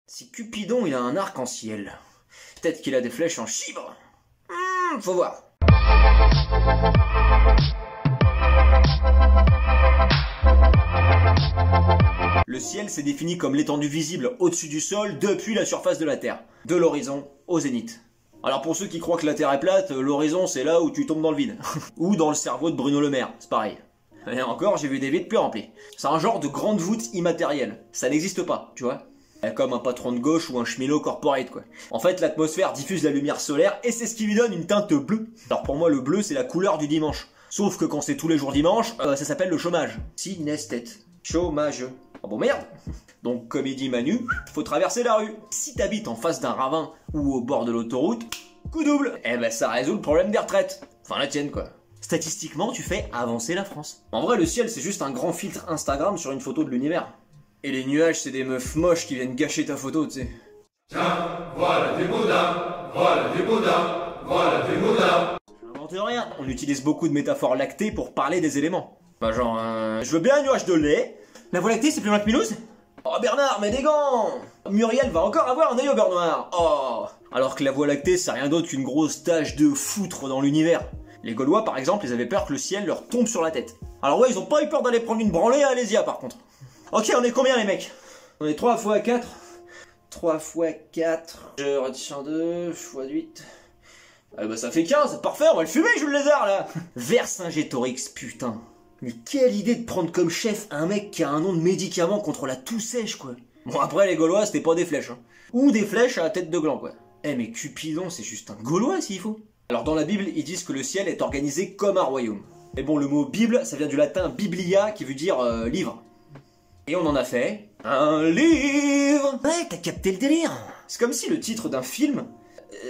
Si Cupidon il a un arc-en-ciel, peut-être qu'il a des flèches en chibre. Faut voir. Le ciel s'est défini comme l'étendue visible au-dessus du sol depuis la surface de la Terre, de l'horizon au zénith. Alors pour ceux qui croient que la Terre est plate, l'horizon c'est là où tu tombes dans le vide. Ou dans le cerveau de Bruno Le Maire, c'est pareil. Et encore, j'ai vu des vides plus remplis. C'est un genre de grande voûte immatérielle. Ça n'existe pas, tu vois. Comme un patron de gauche ou un cheminot corporate, quoi. En fait, l'atmosphère diffuse la lumière solaire et c'est ce qui lui donne une teinte bleue. Alors pour moi, le bleu, c'est la couleur du dimanche. Sauf que quand c'est tous les jours dimanche, ça s'appelle le chômage. Synesthète. Chômage. Oh bon merde. Donc comme il dit Manu, faut traverser la rue. Si t'habites en face d'un ravin ou au bord de l'autoroute, coup double. Eh ben ça résout le problème des retraites. Enfin la tienne, quoi. Statistiquement, tu fais avancer la France. En vrai, le ciel, c'est juste un grand filtre Instagram sur une photo de l'univers. Et les nuages, c'est des meufs moches qui viennent gâcher ta photo, tu sais. Tiens, voilà des boudins, voilà des boudins, voilà des boudins. J'invente rien, on utilise beaucoup de métaphores lactées pour parler des éléments. Bah genre, je veux bien un nuage de lait. La voie lactée, c'est plus loin que Mulhouse? Oh Bernard, mets des gants. Muriel va encore avoir un œil au beurre noir. Oh. Alors que la voie lactée, c'est rien d'autre qu'une grosse tache de foutre dans l'univers. Les Gaulois, par exemple, ils avaient peur que le ciel leur tombe sur la tête. Alors ouais, ils ont pas eu peur d'aller prendre une branlée à Alésia, par contre. Ok, on est combien, les mecs? On est 3 x 4. 3 x 4. Je retiens 2, x 8. Ah bah ça fait 15, parfait, on va le fumer, Jules Lézard, là. Vercingétorix, putain. Mais quelle idée de prendre comme chef un mec qui a un nom de médicament contre la toux sèche, quoi. Bon, après, les Gaulois, c'était pas des flèches, hein. Ou des flèches à la tête de gland, quoi. Eh mais Cupidon, c'est juste un Gaulois, s'il faut. Alors dans la Bible, ils disent que le ciel est organisé comme un royaume. Mais bon, le mot Bible, ça vient du latin biblia, qui veut dire livre. Et on en a fait un livre. Ouais, t'as capté le délire. C'est comme si le titre d'un film,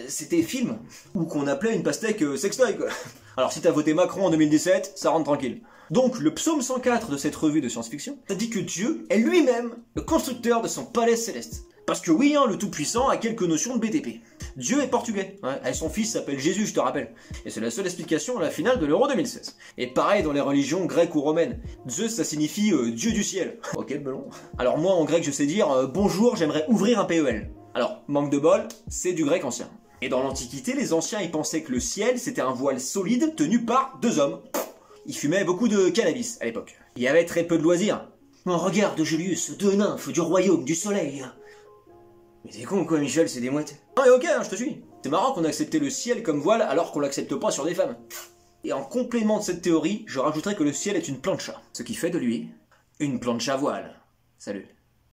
c'était film. Ou qu'on appelait une pastèque sextoy, quoi. Alors si t'as voté Macron en 2017, ça rentre tranquille. Donc le psaume 104 de cette revue de science-fiction, ça dit que Dieu est lui-même le constructeur de son palais céleste. Parce que oui, hein, le Tout-Puissant a quelques notions de BTP. Dieu est portugais, ouais, et son fils s'appelle Jésus, je te rappelle. Et c'est la seule explication à la finale de l'Euro 2016. Et pareil dans les religions grecques ou romaines. Zeus, ça signifie Dieu du ciel. Ok, melon. Alors moi, en grec, je sais dire bonjour, j'aimerais ouvrir un PEL. Alors, manque de bol, c'est du grec ancien. Et dans l'Antiquité, les anciens, ils pensaient que le ciel, c'était un voile solide tenu par 2 hommes. Ils fumaient beaucoup de cannabis à l'époque. Il y avait très peu de loisirs. Oh, regarde, Julius, 2 nymphes du royaume du soleil. Mais t'es con quoi, Michel, c'est des mouettes. Ah ouais, ok, hein, je te suis. C'est marrant qu'on acceptait le ciel comme voile alors qu'on l'accepte pas sur des femmes. Et en complément de cette théorie, je rajouterais que le ciel est une plancha. Ce qui fait de lui une plancha voile. Salut.